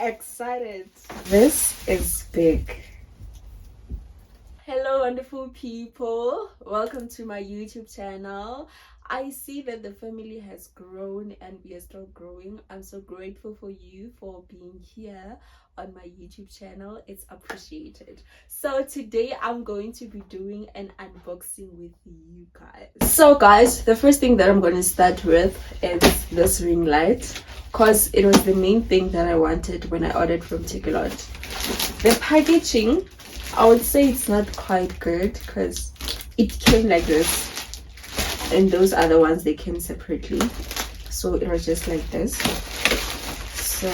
excited. This is big. Hello wonderful people, welcome to my YouTube channel. I see that the family has grown and we are still growing. I'm so grateful for you for being here on my YouTube channel. It's appreciated. So today I'm going to be doing an unboxing with you guys. So guys, the first thing that I'm going to start with is this ring light, because it was the main thing that I wanted when I ordered from Takealot. The packaging, I would say it's not quite good because it came like this, and those other ones, they came separately, so it was just like this. So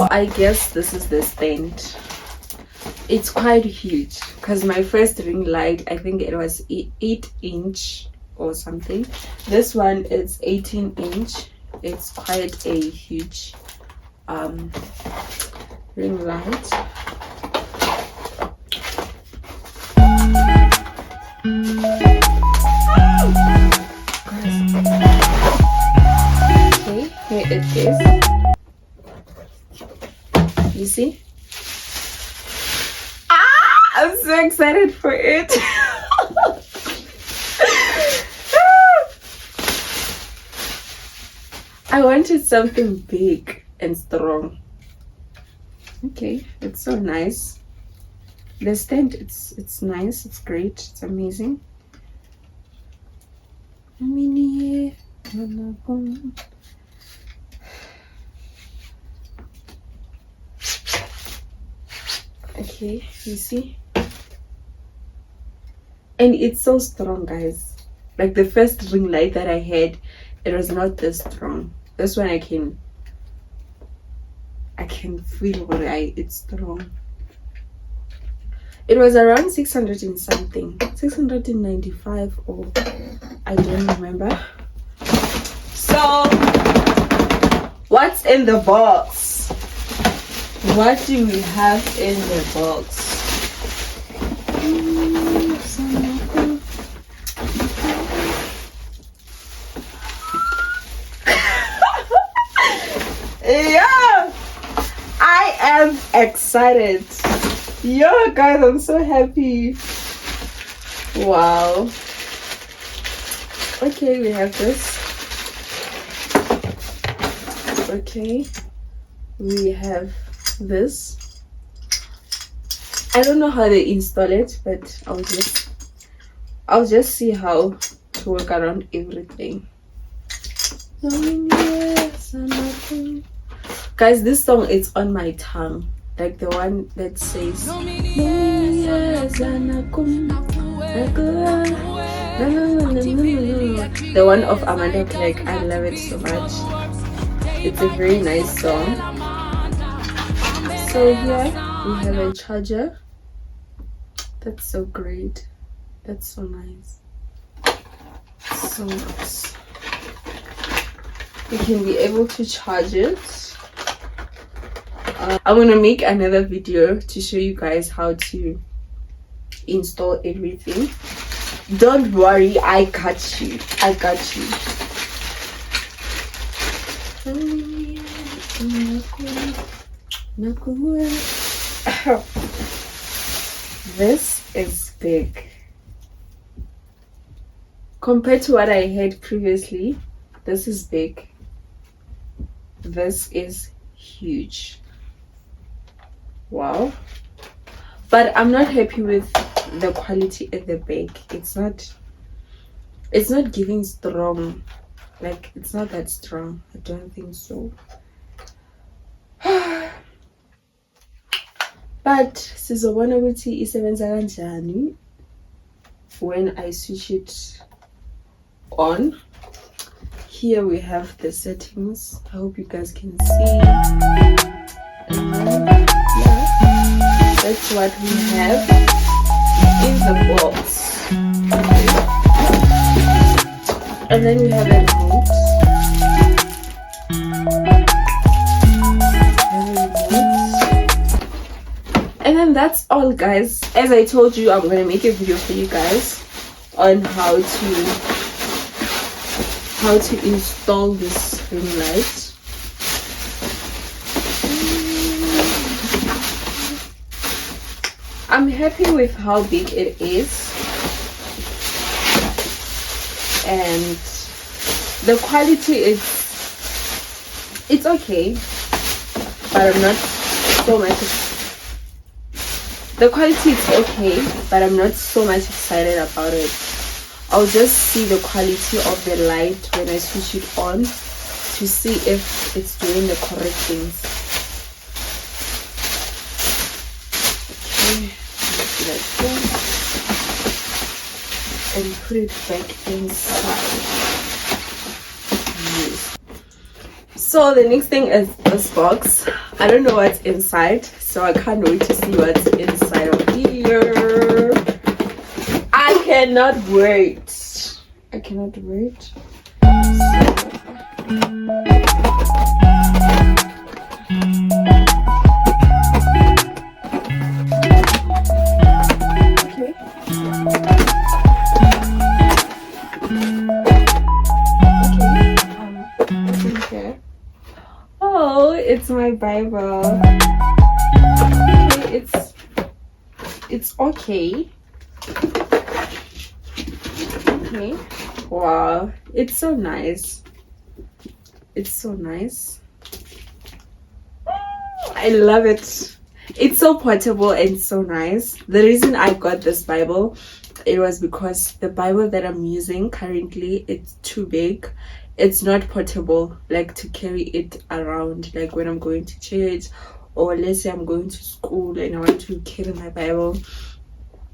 I guess this is the stand. It's quite huge because my first ring light, I think it was 8-inch or something. This one is 18-inch. It's quite a huge ring light. Okay, here it is. You see? I'm so excited for it. I wanted something big and strong. Okay, it's so nice. The stand, it's nice, it's great, it's amazing. Okay, you see, and it's so strong, guys. Like the first ring light that I had, it was not this strong. This one I can feel what it's strong. It was around 600 and something, 695, or I don't remember. So what's in the box? What do we have in the box? Yeah, I am excited. Yo guys, I'm so happy. Wow. Okay, we have this. Okay, we have this. I don't know how they install it, but I'll just see how to work around everything. Guys, this song is on my tongue, like the one that says the one of Amanda Clark. I love it so much. It's a very nice song. So here we have a charger. That's so great. That's so nice. So nice. You can be able to charge it. I'm gonna make another video to show you guys how to install everything. Don't worry, I got you. I got you. This is big compared to what I had previously. This is big. This is huge. Wow. But I'm not happy with the quality at the back. It's not giving strong. Like, it's not that strong. I don't think so. But sizobona ukuthi isebenza kanjani when I switch it on. here we have the settings. I hope you guys can see. And then, yeah, that's what we have in the box. Okay. And then we have a remote. And then that's all, guys. As I told you, I'm gonna make a video for you guys on how to install this ring light. I'm happy with how big it is, and the quality it's okay, but I'm not so much. The quality is okay, but I'm not so much excited about it. I'll just see the quality of the light when I switch it on to see if it's doing the correct things. Okay, like this, and put it back inside. Yes. So the next thing is this box. I don't know what's inside, so I can't wait to see what's inside of here. I cannot wait. I cannot wait. Okay. Oh, it's my Bible. Okay, it's okay. Okay. Wow, it's so nice. It's so nice. I love it. It's so portable and so nice. The reason I got this Bible, it was because the Bible that I'm using currently, it's too big. It's not portable, like to carry it around, like when I'm going to church, or let's say I'm going to school and I want to carry my Bible.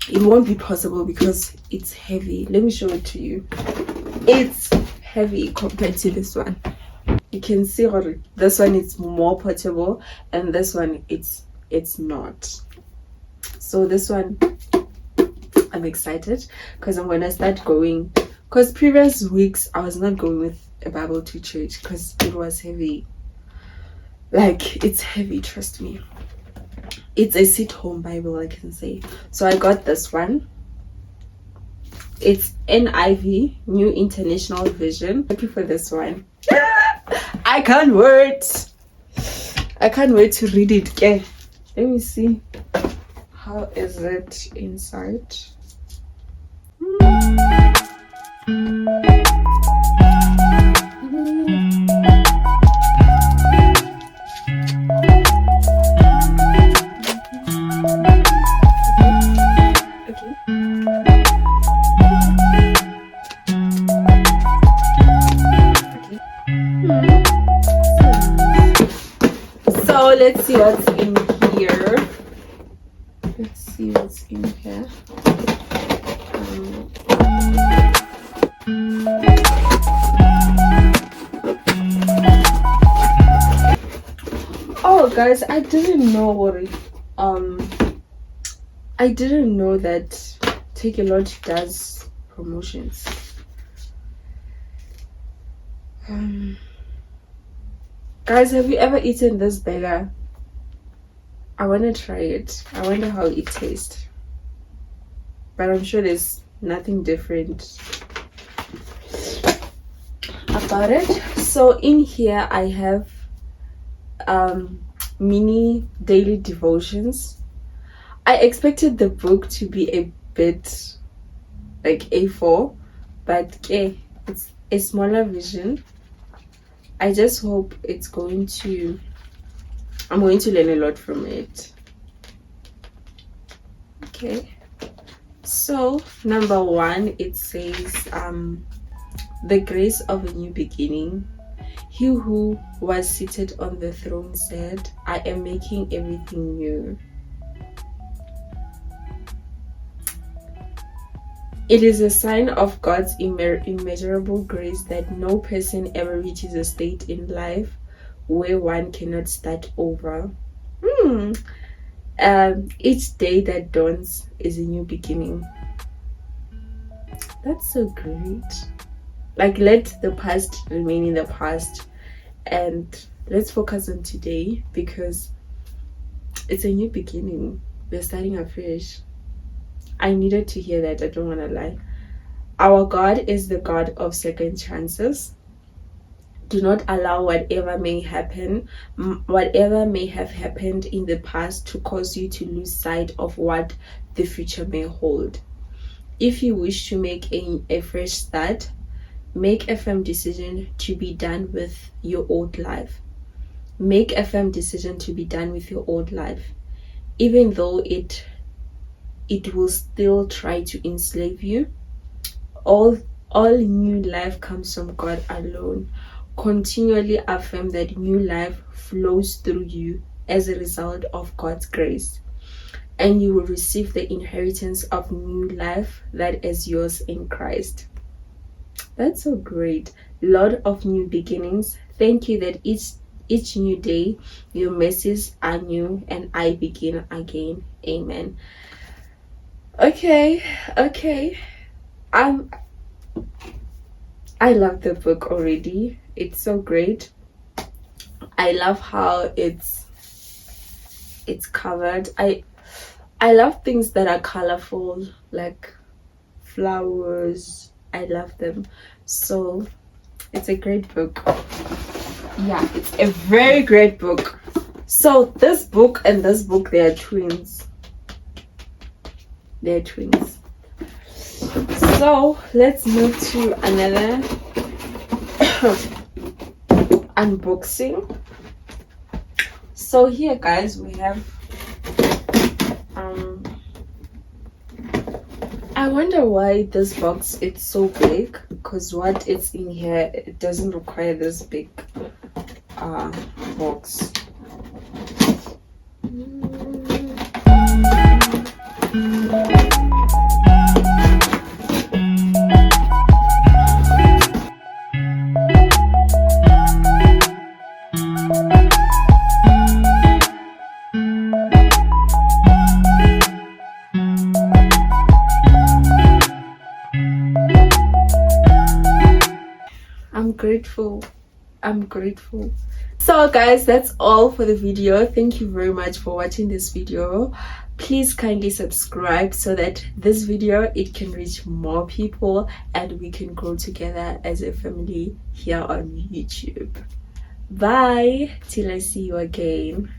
It won't be possible because it's heavy. Let me show it to you. It's heavy compared to this one. You can see this one is more portable, and this one it's not. So this one, I'm excited because I'm gonna start going, because previous weeks I was not going with a Bible to church because it was heavy. Like, it's heavy, trust me. It's a sit-home Bible, I can say. So I got this one. It's NIV, New International Version. Happy for this one. I can't wait. I can't wait to read it. Okay, let me see. How is it inside? So let's see what's in here. Let's see what's in here. Oh guys, I didn't know I didn't know that Take a Lot does promotions. Guys, have you ever eaten this burger? I want to try it. I wonder how it tastes. But I'm sure there's nothing different about it. So in here I have mini daily devotions. I expected the book to be a bit like A4, but okay, it's a smaller version. I just hope it's going to, I'm going to learn a lot from it. Okay, so number 1, it says the grace of a new beginning. He who was seated on the throne said, I am making everything new. It is a sign of God's immeasurable grace that no person ever reaches a state in life where one cannot start over. Each day that dawns is a new beginning. That's so great. Like, let the past remain in the past and let's focus on today, because it's a new beginning. We're starting afresh. I needed to hear that. I don't want to lie. Our God is the God of second chances. Do not allow whatever may have happened in the past to cause you to lose sight of what the future may hold. If you wish to make a fresh start, make a firm decision to be done with your old life. Make a firm decision to be done with your old life, even though it will still try to enslave you. All new life comes from God alone. Continually affirm that new life flows through you as a result of God's grace, and you will receive the inheritance of new life that is yours in Christ. That's so great. Lord of new beginnings, thank you that each new day your mercies are new and I begin again. Amen. Okay. I love the book already. It's so great. I love how it's covered. I love things that are colorful, like flowers. I love them. So it's a great book. Yeah, it's a very great book. So this book and this book, they are twins. They're twins. So let's move to another unboxing. So here, guys, we have I wonder why this box it's so big, because what is in here, it doesn't require this big box. I'm grateful. So guys, that's all for the video. Thank you very much for watching this video. Please kindly subscribe so that this video it can reach more people and we can grow together as a family here on YouTube. Bye till I see you again.